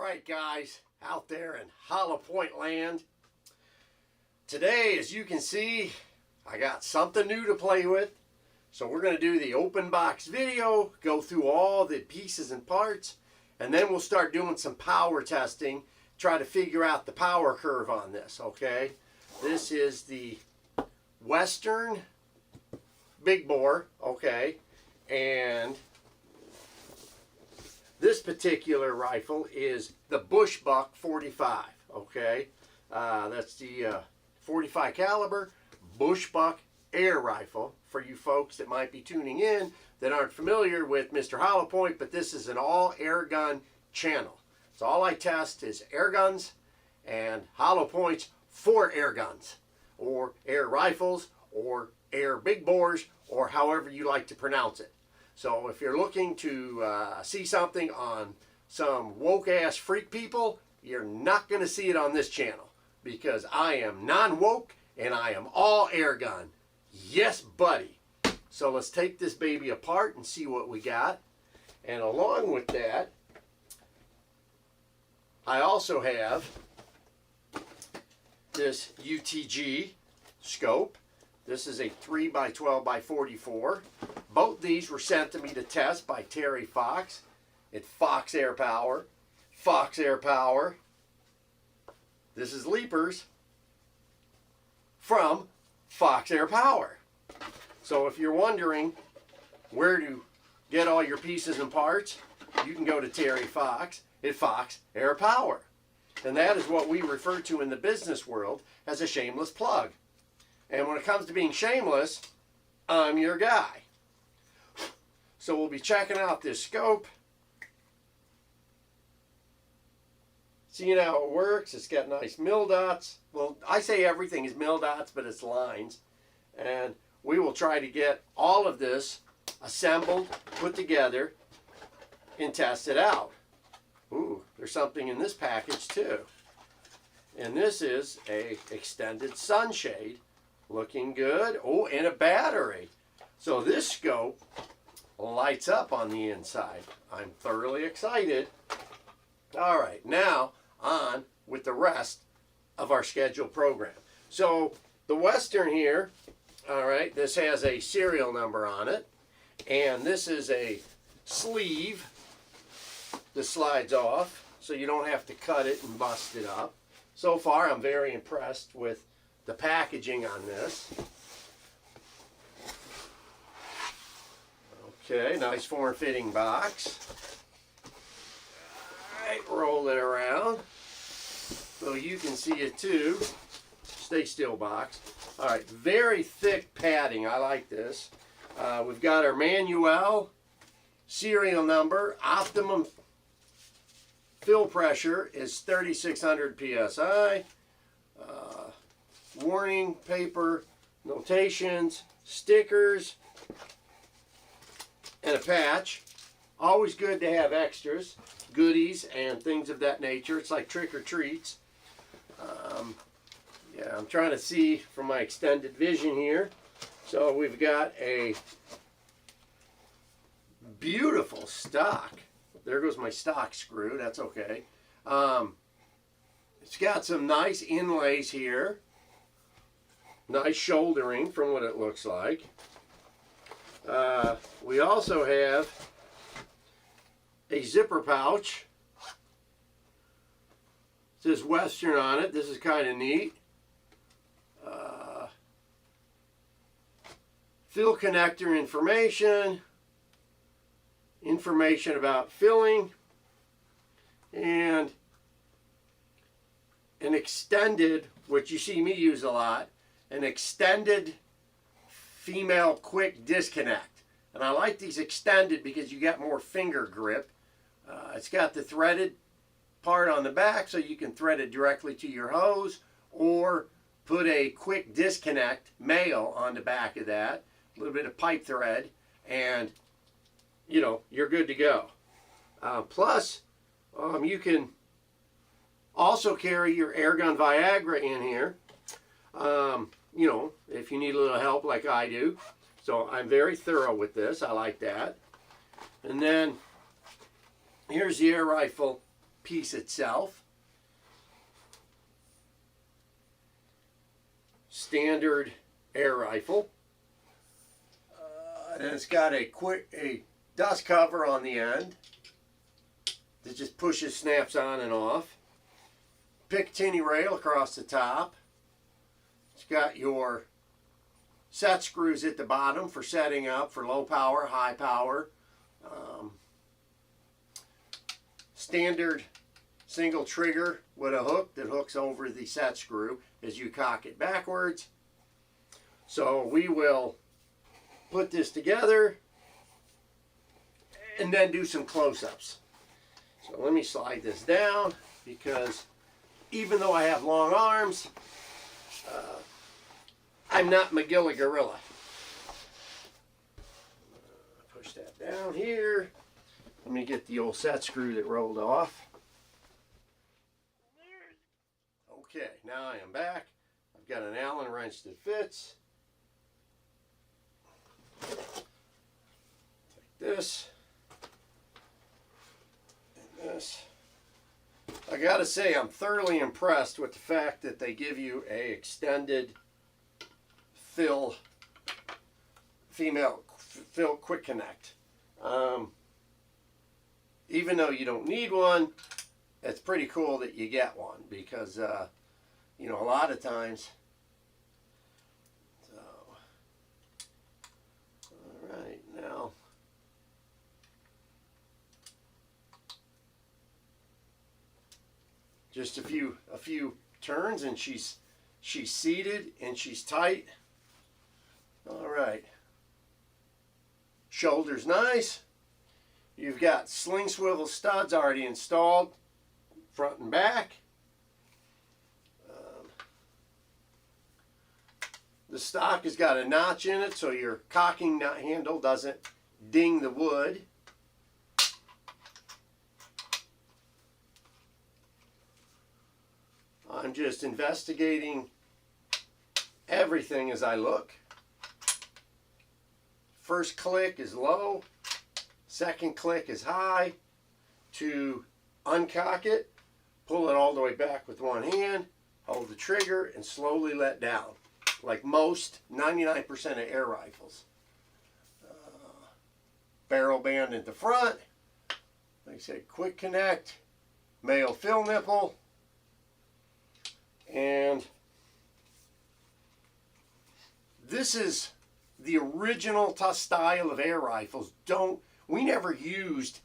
right, guys, out there in Hollow Point land. Today, as you can see, I got something new to play with. So we're going to do the open box video, go through all the pieces and parts, and then we'll start doing some power testing, try to figure out the power curve on this, okay? This is the Western big bore, okay? And this particular rifle is the BushBuck 45, okay? That's the 45 caliber BushBuck air rifle for you folks that might be tuning in that aren't familiar with Mr. Hollow Point, but this is an all air gun channel. So all I test is air guns and hollow points for air guns or air rifles or air big bores or however you like to pronounce it. So if you're looking to see something on some woke ass freak people, you're not going to see it on this channel because I am non-woke and I am all air gun. Yes, buddy. So let's take this baby apart and see what we got. And along with that, I also have this UTG scope. This is a 3x12x44. Both these were sent to me to test by Terry Fox at Fox Air Power. Fox Air Power. This is Leapers from Fox Air Power. So if you're wondering where to get all your pieces and parts, you can go to Terry Fox at Fox Air Power. And that is what we refer to in the business world as a shameless plug. And when it comes to being shameless, I'm your guy. So we'll be checking out this scope, seeing how it works. It's got nice mil dots. Well, I say everything is mil dots, but it's lines. And we will try to get all of this assembled, put together, and test it out. Ooh, there's something in this package too. And this is a extended sunshade. Looking good. Oh, and a battery. So this scope lights up on the inside. I'm thoroughly excited. All right, now on with the rest of our scheduled program. So the Western here, all right, this has a serial number on it. And this is a sleeve that slides off so you don't have to cut it and bust it up. So far, I'm very impressed with the packaging on this. Okay, nice form-fitting box. All right, roll it around so you can see it too. Stay still, box. All right, very thick padding. I like this. We've got our manual, serial number, optimum fill pressure is 3,600 psi. Warning paper, notations, stickers, and a patch. Always good to have extras, goodies, and things of that nature. It's like trick or treats. Yeah, I'm trying to see from my extended vision here. So we've got a beautiful stock. There goes my stock screw. That's okay. It's got some nice inlays here. Nice shouldering from what it looks like. We also have a zipper pouch. It says Western on it. This is kind of neat. Fill connector information. Information about filling. And an extended, which you see me use a lot, an extended female quick disconnect. And I like these extended because you got more finger grip. It's got the threaded part on the back so you can thread it directly to your hose or put a quick disconnect male on the back of that, a little bit of pipe thread, and you know, you're good to go. Plus, you can also carry your airgun Viagra in here. You know, if you need a little help like I do. So I'm very thorough with this. I like that. And then here's the air rifle piece itself. Standard air rifle. And it's got a dust cover on the end that just pushes, snaps on and off. Picatinny rail across the top. It's got your set screws at the bottom for setting up for low power, high power. Standard single trigger with a hook that hooks over the set screw as you cock it backwards. So we will put this together and then do some close-ups. So let me slide this down, because even though I have long arms, I'm not McGilla Gorilla. Push that down here. Let me get the old set screw that rolled off. Okay, now I am back. I've got an Allen wrench that fits. Take this and this. I gotta say, I'm thoroughly impressed with the fact that they give you a extended female fill quick connect. Even though you don't need one, it's pretty cool that you get one, because you know, a lot of times. So, all right, now just a few turns and she's seated and she's tight. All right. Shoulders nice. You've got sling swivel studs already installed, front and back. The stock has got a notch in it so your cocking handle doesn't ding the wood. I'm just investigating everything as I look. First click is low, second click is high. To uncock it, pull it all the way back with one hand, hold the trigger, and slowly let down, like most 99% of air rifles. Barrel band at the front, like I said, quick connect, male fill nipple, and this is the original style of air rifles. We never used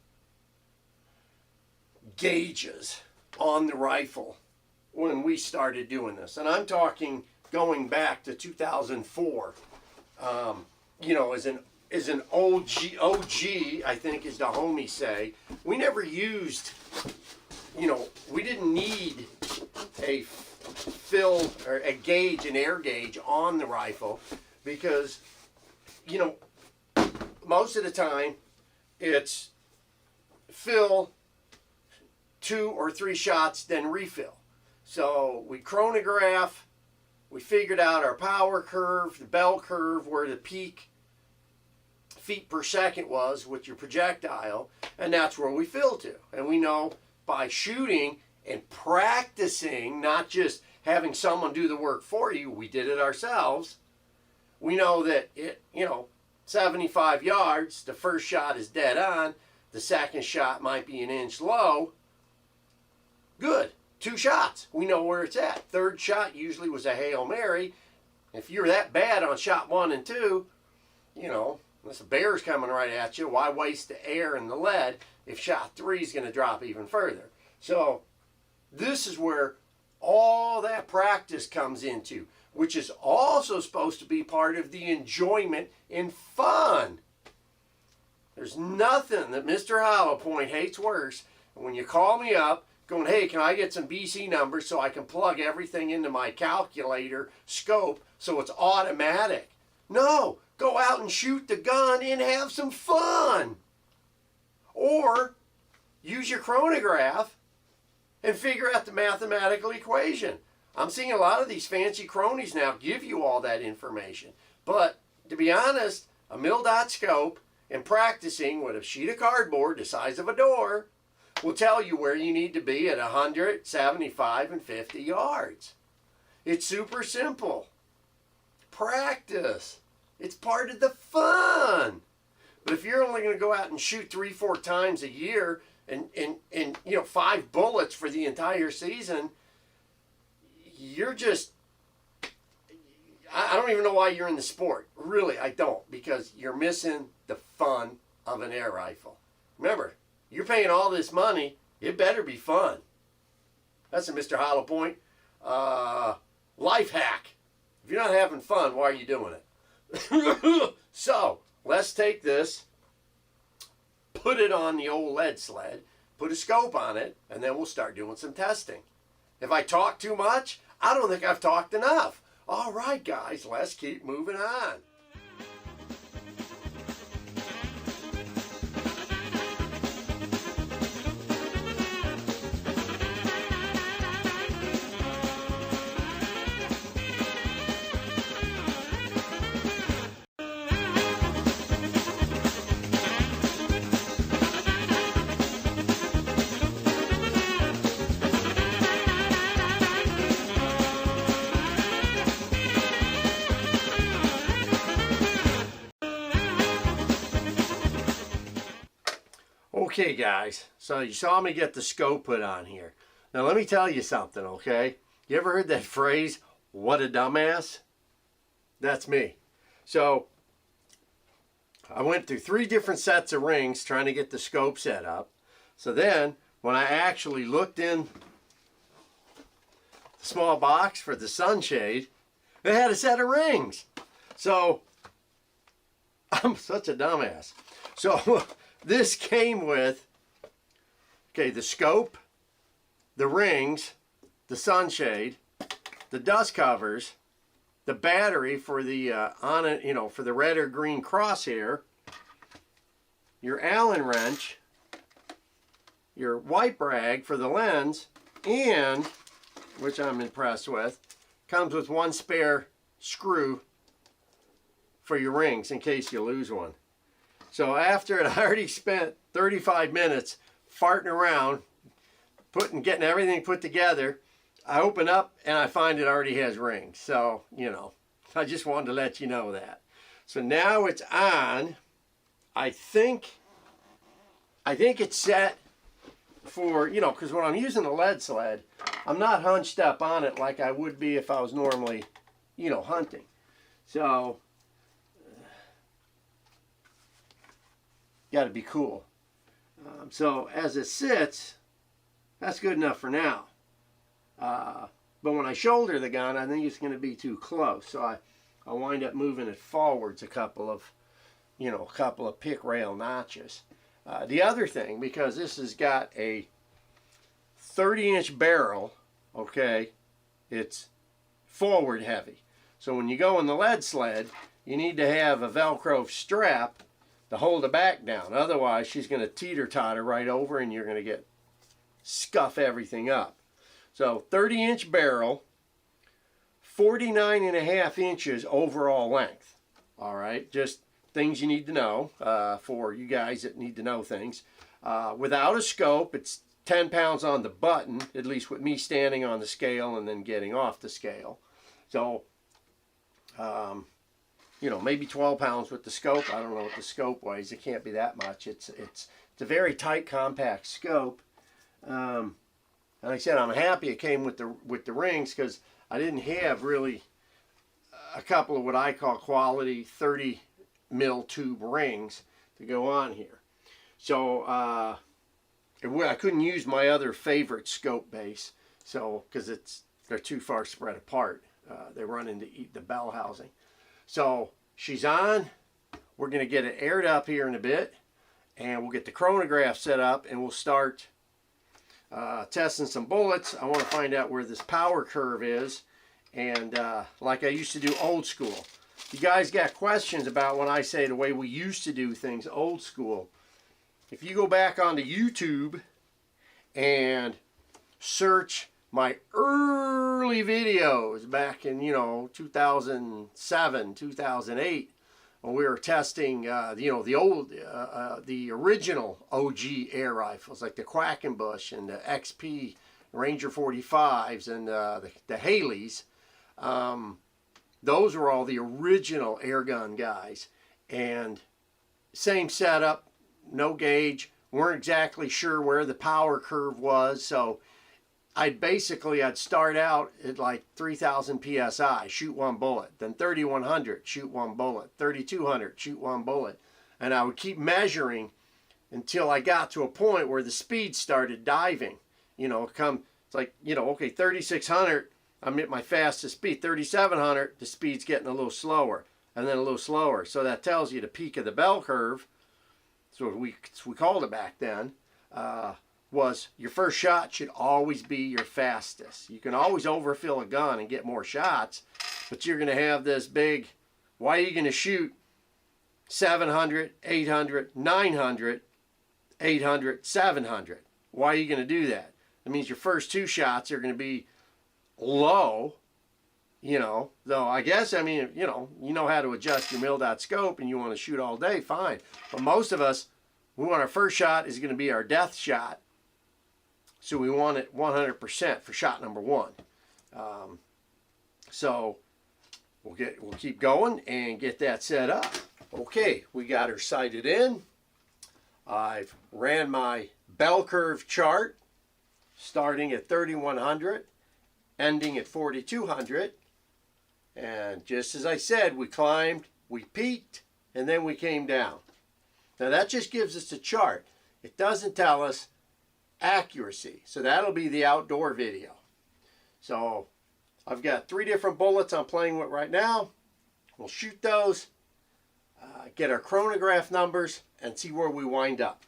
gauges on the rifle when we started doing this, and I'm talking going back to 2004. You know, as an OG, I think, as the homies say, we never used, you know, we didn't need a fill or a gauge, an air gauge on the rifle, because, you know, most of the time it's fill 2 or 3 shots, then refill. So we chronograph, we figured out our power curve, the bell curve, where the peak feet per second was with your projectile, and that's where we fill to. And we know by shooting and practicing, not just having someone do the work for you, we did it ourselves. We know that it, you know, 75 yards, the first shot is dead on, the second shot might be an inch low. Good. 2 shots. We know where it's at. Third shot usually was a Hail Mary. If you're that bad on shot 1 and 2, you know, unless a bear's coming right at you, why waste the air and the lead if shot 3 is going to drop even further? So this is where all that practice comes into, which is also supposed to be part of the enjoyment and fun. There's nothing that Mr. Hollow Point hates worse than when you call me up going, hey, can I get some BC numbers so I can plug everything into my calculator scope so it's automatic? No, go out and shoot the gun and have some fun. Or use your chronograph and figure out the mathematical equation. I'm seeing a lot of these fancy cronies now give you all that information. But to be honest, a mil dot scope and practicing with a sheet of cardboard the size of a door will tell you where you need to be at 100, 75, and 50 yards. It's super simple. Practice. It's part of the fun. But if you're only going to go out and shoot 3-4 times a year and 5 bullets for the entire season, you're just, I don't even know why you're in the sport. Really, I don't, because you're missing the fun of an air rifle. Remember, you're paying all this money, it better be fun. That's a Mr. Hollow Point life hack. If you're not having fun, why are you doing it? So, let's take this, put it on the old lead sled, put a scope on it, and then we'll start doing some testing. If I talk too much, I don't think I've talked enough. All right, guys, let's keep moving on. Okay, guys, so you saw me get the scope put on here. Now let me tell you something, okay? You ever heard that phrase, what a dumbass? That's me. So I went through 3 different sets of rings trying to get the scope set up. So then when I actually looked in the small box for the sunshade, it had a set of rings. So I'm such a dumbass. So this came with, okay, the scope, the rings, the sunshade, the dust covers, the battery for the for the red or green crosshair, your Allen wrench, your wipe rag for the lens, and, which I'm impressed with, comes with 1 spare screw for your rings in case you lose one. So after it, I already spent 35 minutes farting around, getting everything put together, I open up and I find it already has rings. So, I just wanted to let you know that. So now it's on. I think it's set for, because when I'm using a lead sled, I'm not hunched up on it like I would be if I was normally, hunting. So got to be cool. So as it sits, that's good enough for now. But when I shoulder the gun, I think it's going to be too close. So I wind up moving it forwards a couple of pick rail notches. The other thing, because this has got a 30-inch barrel, okay, it's forward heavy. So when you go in the lead sled, you need to have a Velcro strap to hold the back down. Otherwise, she's going to teeter-totter right over and you're going to scuff everything up. So 30-inch barrel, 49.5 inches overall length. All right, just things you need to know for you guys that need to know things. Without a scope, it's 10 pounds on the button, at least with me standing on the scale and then getting off the scale. So, maybe 12 pounds with the scope. I don't know what the scope weighs. It can't be that much. It's a very tight, compact scope. And like I said, I'm happy it came with the rings, because I didn't have really a couple of what I call quality 30 mil tube rings to go on here. So I couldn't use my other favorite scope base, so because they're too far spread apart. They run into the bell housing. So she's on. We're going to get it aired up here in a bit, and we'll get the chronograph set up, and we'll start testing some bullets. I want to find out where this power curve is, and like I used to do old school. You guys got questions about when I say the way we used to do things old school. If you go back onto YouTube and search my early videos back in 2007, 2008, when we were testing, the original OG air rifles, like the Quackenbush and the XP Ranger 45s and the Haleys. Those were all the original air gun guys. And same setup, no gauge, weren't exactly sure where the power curve was. So I'd start out at like 3,000 PSI, shoot one bullet, then 3,100, shoot one bullet, 3,200, shoot one bullet. And I would keep measuring until I got to a point where the speed started diving. It's like, okay, 3,600, I'm at my fastest speed. 3,700, the speed's getting a little slower, and then a little slower. So that tells you the peak of the bell curve. So we called it back then. Was your first shot should always be your fastest. You can always overfill a gun and get more shots, but you're going to have this big, why are you going to shoot 700, 800, 900, 800, 700? Why are you going to do that? That means your first two shots are going to be low, though I guess, you know how to adjust your mil-dot scope and you want to shoot all day, fine. But most of us, we want our first shot is going to be our death shot. So we want it 100% for shot number one. So we'll keep going and get that set up. Okay, we got her sighted in. I've ran my bell curve chart, starting at 3,100, ending at 4,200. And just as I said, we climbed, we peaked, and then we came down. Now that just gives us a chart. It doesn't tell us accuracy. So that'll be the outdoor video. So I've got 3 different bullets I'm playing with right now. We'll shoot those, get our chronograph numbers, and see where we wind up.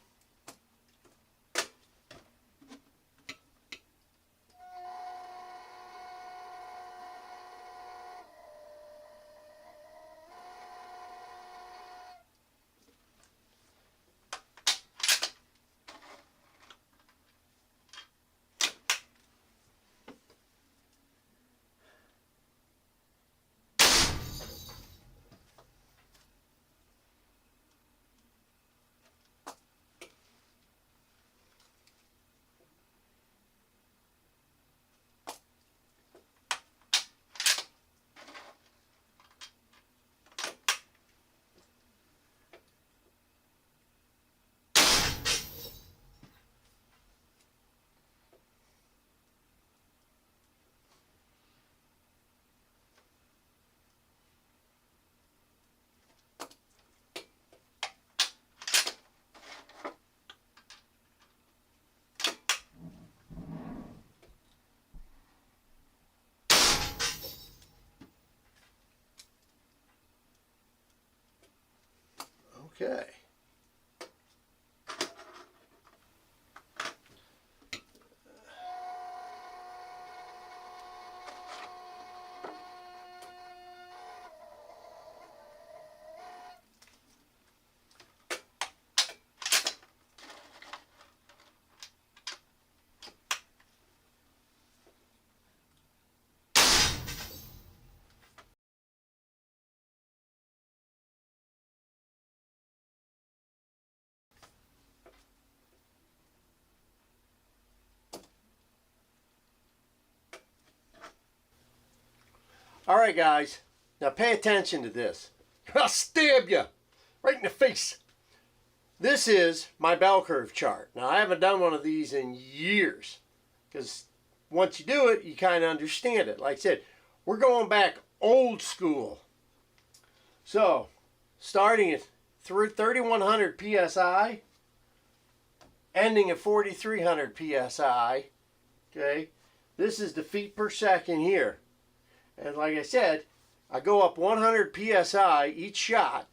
Okay. All right, guys. Now pay attention to this. I'll stab you right in the face. This is my bell curve chart. Now, I haven't done one of these in years because once you do it, you kind of understand it. Like I said, we're going back old school. So, starting at 3,100 PSI, ending at 4,300 PSI, okay? This is the feet per second here. And like I said, I go up 100 PSI each shot,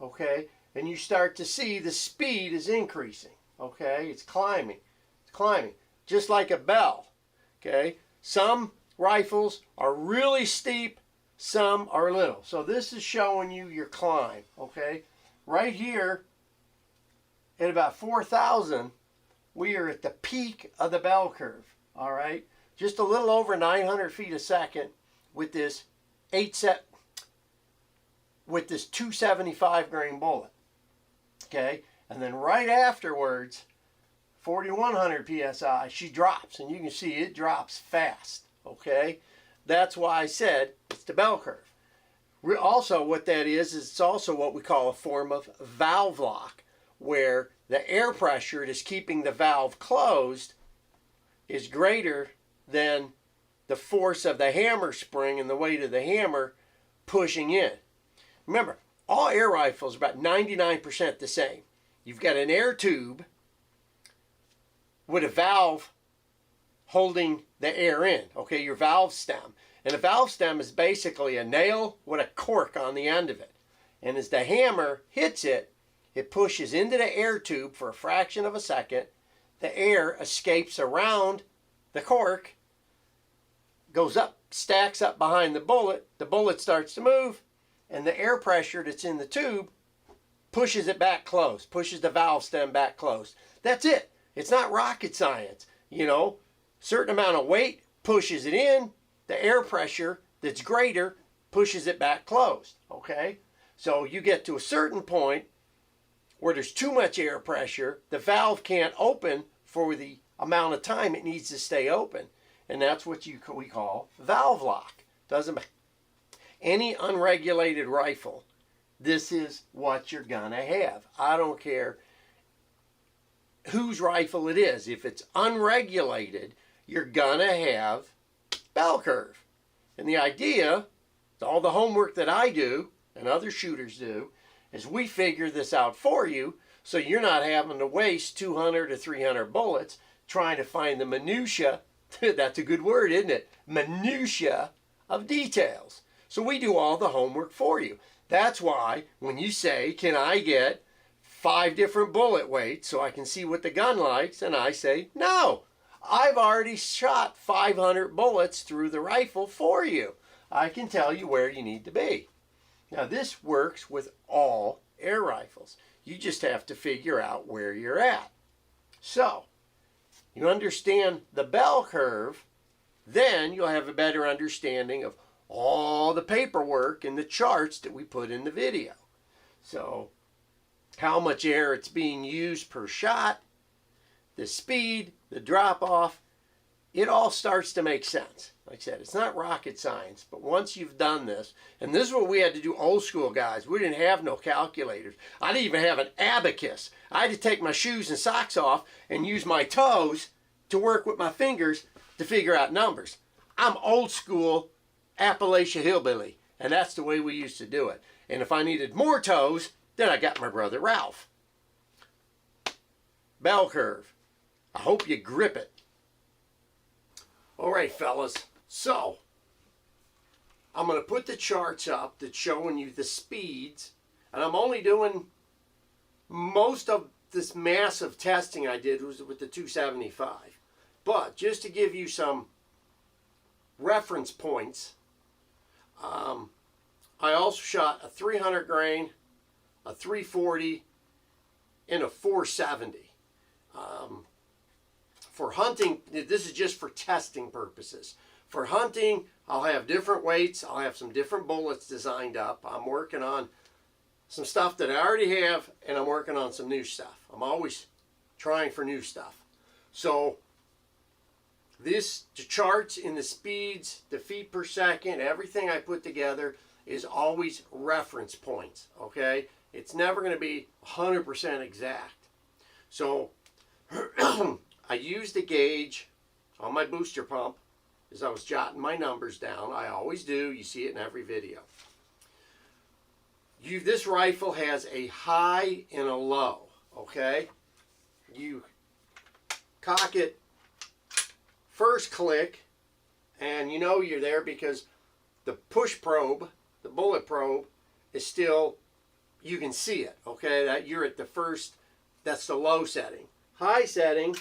okay? And you start to see the speed is increasing, okay? It's climbing. It's climbing, just like a bell, okay? Some rifles are really steep, some are little. So this is showing you your climb, okay? Right here, at about 4,000, we are at the peak of the bell curve, all right? Just a little over 900 feet a second with this with this 275 grain bullet. Okay, and then right afterwards, 4100 psi, she drops, and you can see it drops fast. Okay, that's why I said it's the bell curve. Also, what that is it's also what we call a form of valve lock, where the air pressure that is keeping the valve closed is greater than the force of the hammer spring and the weight of the hammer pushing in. Remember, all air rifles are about 99% the same. You've got an air tube with a valve holding the air in, okay, your valve stem. And a valve stem is basically a nail with a cork on the end of it. And as the hammer hits it, it pushes into the air tube for a fraction of a second. The air escapes around the cork, goes up, stacks up behind the bullet starts to move, and the air pressure that's in the tube pushes it back closed, pushes the valve stem back closed. That's it. It's not rocket science. You know, certain amount of weight pushes it in, the air pressure that's greater pushes it back closed, okay? So you get to a certain point where there's too much air pressure, the valve can't open for the amount of time it needs to stay open. And that's what we call valve lock. Doesn't matter. Any unregulated rifle, this is what you're gonna have. I don't care whose rifle it is. If it's unregulated, you're gonna have bell curve. And the idea, all the homework that I do and other shooters do, is we figure this out for you so you're not having to waste 200 to 300 bullets trying to find the minutia. That's a good word, isn't it? Minutia of details. So we do all the homework for you. That's why when you say, can I get 5 different bullet weights so I can see what the gun likes, and I say, no. I've already shot 500 bullets through the rifle for you. I can tell you where you need to be. Now this works with all air rifles. You just have to figure out where you're at. So, you understand the bell curve, then you'll have a better understanding of all the paperwork and the charts that we put in the video. So, how much air it's being used per shot, the speed, the drop off, it all starts to make sense. Like I said, it's not rocket science, but once you've done this, and this is what we had to do old school, guys. We didn't have no calculators. I didn't even have an abacus. I had to take my shoes and socks off and use my toes to work with my fingers to figure out numbers. I'm old school Appalachia hillbilly, and that's the way we used to do it. And if I needed more toes, then I got my brother Ralph. Bell curve. I hope you grip it. All right, fellas. So, I'm going to put the charts up that's showing you the speeds. And I'm only doing most of this massive testing I did was with the 275. But just to give you some reference points, I also shot a 300 grain, a 340, and a 470. For hunting, this is just for testing purposes. For hunting, I'll have different weights. I'll have some different bullets designed up. I'm working on some stuff that I already have, and I'm working on some new stuff. I'm always trying for new stuff. So the charts in the speeds, the feet per second, everything I put together is always reference points, okay? It's never going to be 100% exact. So I used the gauge on my booster pump as I was jotting my numbers down. I always do. You see it in every video. This rifle has a high and a low, okay? You cock it first click, and you know you're there because the push probe, the bullet probe, is still, you can see it, okay? That you're at the first, that's the low setting. High setting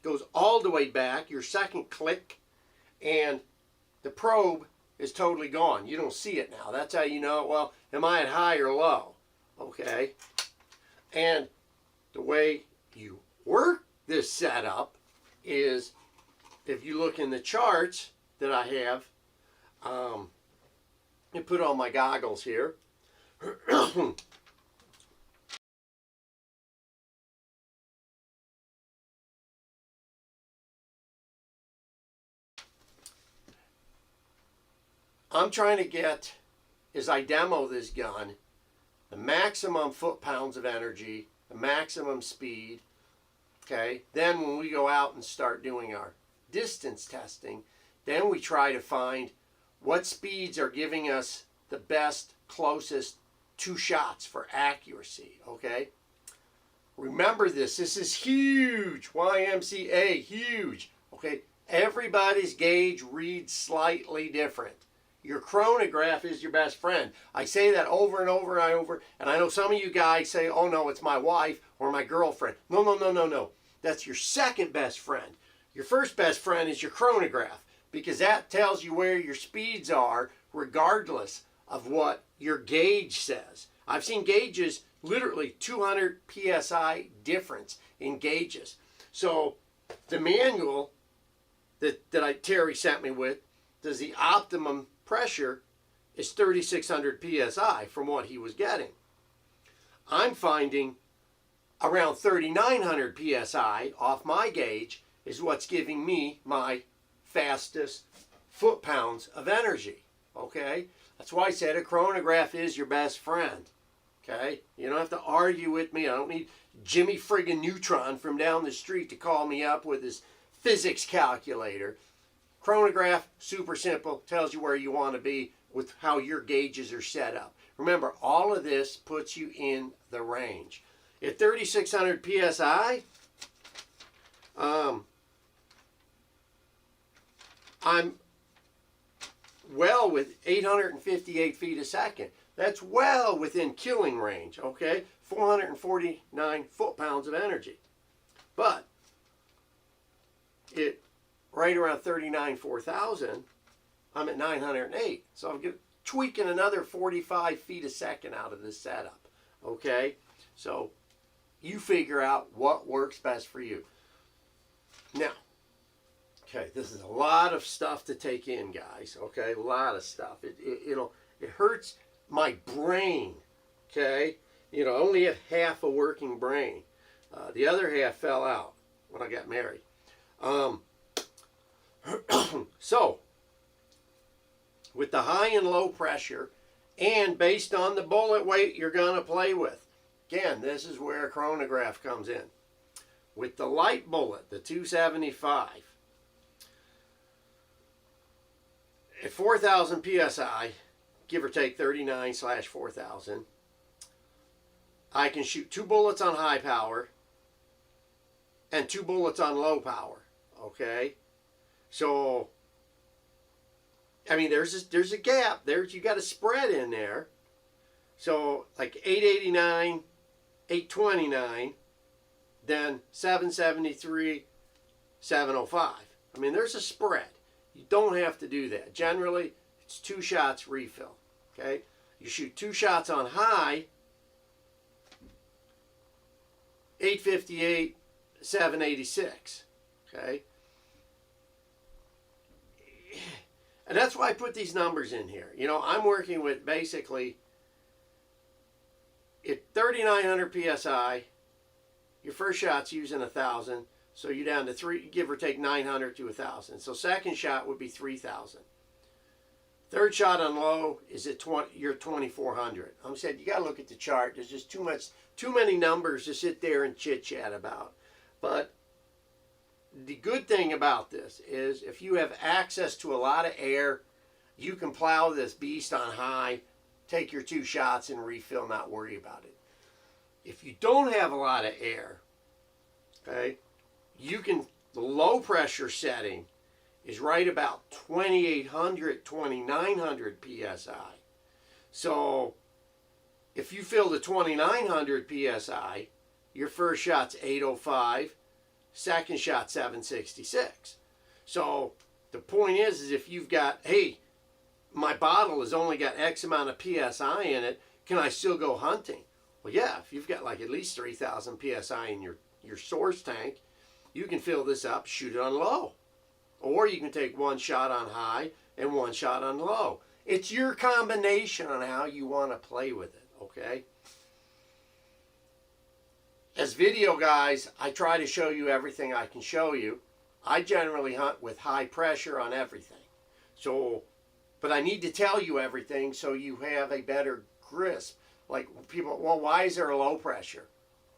goes all the way back, your second click, and the probe is totally gone. You don't see it now. That's how you know, well, am I at high or low? Okay. And the way you work this setup is, if you look in the charts that I have, me put on my goggles here. I'm trying to get, as I demo this gun, the maximum foot-pounds of energy, the maximum speed, okay? Then when we go out and start doing our distance testing, then we try to find what speeds are giving us the best, closest 2 shots for accuracy, okay? Remember this is huge, YMCA, huge, okay? Everybody's gauge reads slightly different. Your chronograph is your best friend. I say that over and over and over, and I know some of you guys say, oh no, it's my wife or my girlfriend. No, no, no, no, no. That's your second best friend. Your first best friend is your chronograph, because that tells you where your speeds are regardless of what your gauge says. I've seen gauges, literally 200 PSI difference in gauges. So the manual that Terry sent me with does the optimum pressure is 3,600 PSI from what he was getting. I'm finding around 3,900 PSI off my gauge is what's giving me my fastest foot-pounds of energy, okay? That's why I said a chronograph is your best friend, okay? You don't have to argue with me. I don't need Jimmy friggin' Neutron from down the street to call me up with his physics calculator. Chronograph, super simple, tells you where you want to be with how your gauges are set up. Remember, all of this puts you in the range. At 3,600 PSI, I'm well with 858 feet a second. That's well within killing range, okay? 449 foot-pounds of energy. But right around 39,400, I'm at 908. So I'm tweaking another 45 feet a second out of this setup, okay? So you figure out what works best for you. Now, okay, this is a lot of stuff to take in, guys, okay? A lot of stuff. It hurts my brain, okay? I only have half a working brain. The other half fell out when I got married. So, with the high and low pressure, and based on the bullet weight you're going to play with, again, this is where a chronograph comes in. With the light bullet, the 275, at 4,000 PSI, give or take 39/4,000, I can shoot 2 bullets on high power and 2 bullets on low power, okay? So, I mean, there's a gap. You got a spread in there. So, like 889, 829, then 773, 705. I mean, there's a spread. You don't have to do that. Generally, it's 2 shots refill, okay? You shoot 2 shots on high, 858, 786, okay? And that's why I put these numbers in here. I'm working with basically at 3,900 PSI, your first shot's using 1,000, so you're down to 3, give or take 900 to 1,000. So second shot would be 3,000. Third shot on low is at you're 2,400. I'm saying you got to look at the chart. There's just too many numbers to sit there and chit chat about. But the good thing about this is if you have access to a lot of air, you can plow this beast on high, take your 2 shots and refill, not worry about it. If you don't have a lot of air, okay, the low pressure setting is right about 2,800, 2,900 PSI. So if you fill the 2,900 PSI, your first shot's 805, second shot 766. So the point is if you've got, hey, my bottle has only got X amount of PSI in it, can I still go hunting? Well, yeah, if you've got like at least 3,000 PSI in your source tank, you can fill this up, shoot it on low. Or you can take 1 shot on high and 1 shot on low. It's your combination on how you want to play with it, okay? As video guys, I try to show you everything I can show you. I generally hunt with high pressure on everything. So, but I need to tell you everything so you have a better grasp. Like people, well, why is there a low pressure?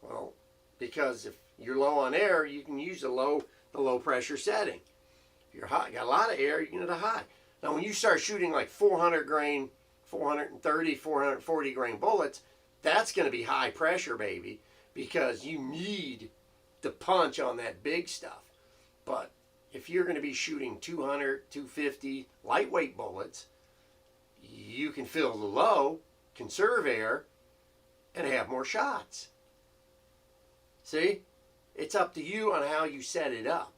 Well, because if you're low on air, you can use the low pressure setting. If you're high, got a lot of air, you can hit a high. Now, when you start shooting like 400 grain, 430, 440 grain bullets, that's going to be high pressure, baby, because you need the punch on that big stuff. But if you're going to be shooting 200, 250 lightweight bullets, you can fill the low, conserve air, and have more shots. See? It's up to you on how you set it up.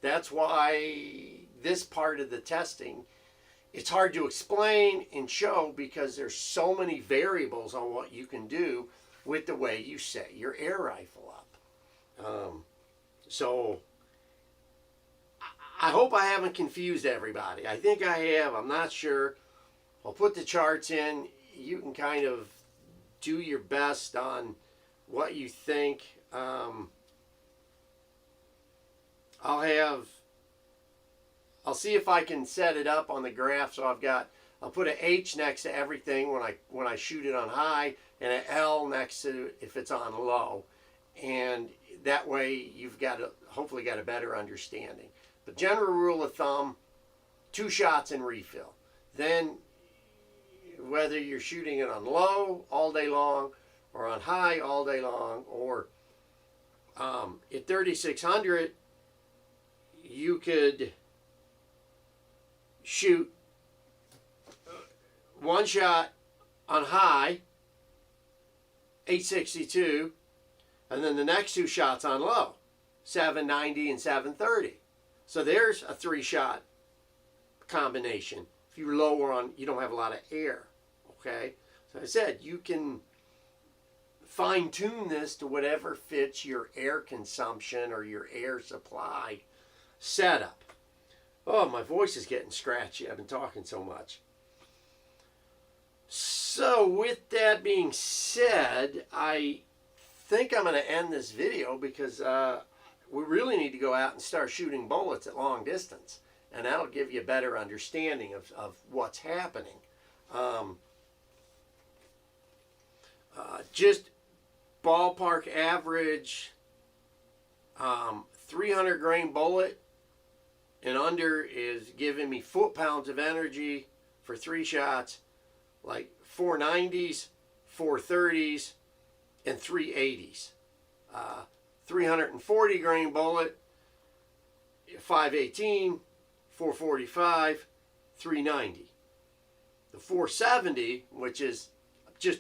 That's why this part of the testing, it's hard to explain and show because there's so many variables on what you can do with the way you set your air rifle up. So I hope I haven't confused everybody. I think I have. I'm not sure. I'll put the charts in. You can kind of do your best on what you think. I'll see if I can set it up on the graph. So I'll put an H next to everything when I shoot it on high, and an L next to if it's on low, and that way you've hopefully got a better understanding. The general rule of thumb: 2 shots and refill. Then whether you're shooting it on low all day long or on high all day long, or at 3600 you could shoot 1 shot on high, 862, and then the next 2 shots on low, 790 and 730. So there's a 3-shot combination. If you're lower on, you don't have a lot of air, okay? So I said, you can fine tune this to whatever fits your air consumption or your air supply setup. Oh, my voice is getting scratchy. I've been talking so much. So with that being said, I think I'm going to end this video because we really need to go out and start shooting bullets at long distance. And that'll give you a better understanding of what's happening. Just ballpark average, 300 grain bullet and under is giving me foot-pounds of energy for 3 shots, like 490s, 430s, and 380s. 340 grain bullet, 518, 445, 390. The 470, which is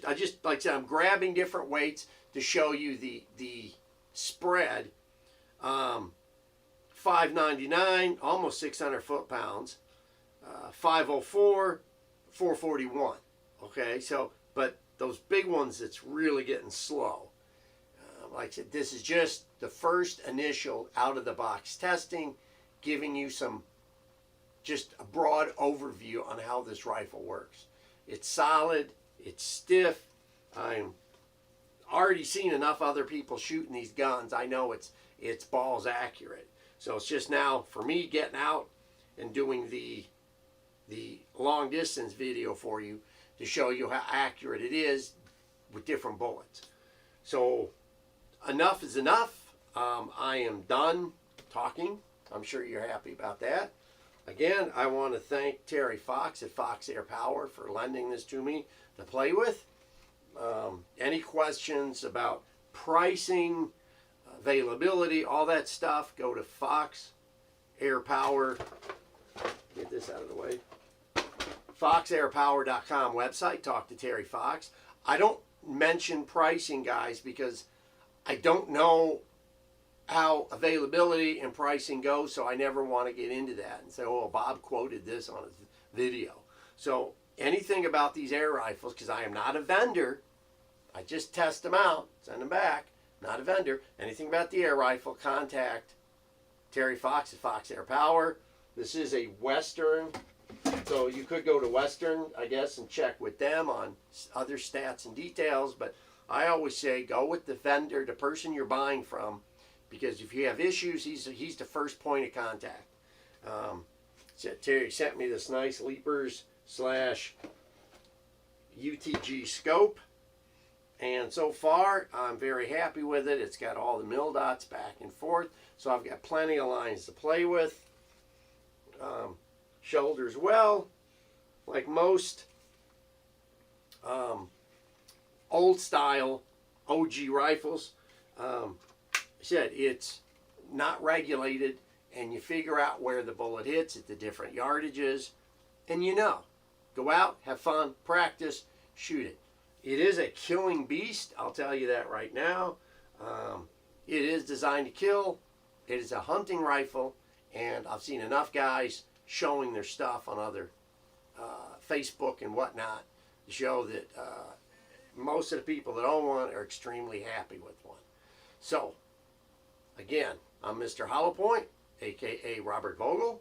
I just like I said, I'm grabbing different weights to show you the spread. 599, almost 600 foot-pounds. 504, 441. Okay, so but those big ones, it's really getting slow. Like I said, this is just the first initial out-of-the-box testing, giving you just a broad overview on how this rifle works. It's solid, it's stiff. I'm already seen enough other people shooting these guns. I know it's balls accurate. So it's just now for me getting out and doing the long distance video for you to show you how accurate it is with different bullets. So enough is enough. I am done talking. I'm sure you're happy about that. Again, I want to thank Terry Fox at Fox Air Power for lending this to me to play with. Any questions about pricing, availability, all that stuff, go to Fox Air Power. Get this out of the way. FoxAirPower.com website. Talk to Terry Fox. I don't mention pricing, guys, because I don't know how availability and pricing goes, so I never want to get into that and say, oh, Bob quoted this on his video. So anything about these air rifles, because I am not a vendor, I just test them out, send them back, not a vendor. Anything about the air rifle, contact Terry Fox at Fox Air Power. This is a Western So you could go to Western, I guess, and check with them on other stats and details. But I always say go with the vendor, the person you're buying from, because if you have issues, he's the first point of contact. Terry sent me this nice Leapers / UTG scope, and so far I'm very happy with it. It's got all the mill dots back and forth, so I've got plenty of lines to play with. Shoulders well, like most old style OG rifles. I said it's not regulated, and you figure out where the bullet hits at the different yardages, and go out, have fun, practice, shoot it. It is a killing beast, I'll tell you that right now. It is designed to kill. It is a hunting rifle, and I've seen enough guys showing their stuff on other Facebook and whatnot to show that most of the people that own one are extremely happy with one. So, again, I'm Mr. Hollow Point, aka Robert Vogel.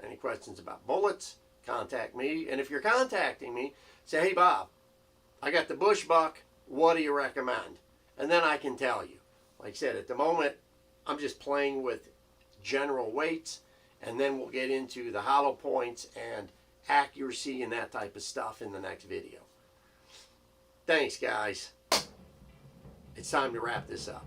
Any questions about bullets, contact me. And if you're contacting me, say, hey Bob, I got the BushBuck, what do you recommend? And then I can tell you. Like I said, at the moment, I'm just playing with general weights, and then we'll get into the hollow points and accuracy and that type of stuff in the next video. Thanks, guys. It's time to wrap this up.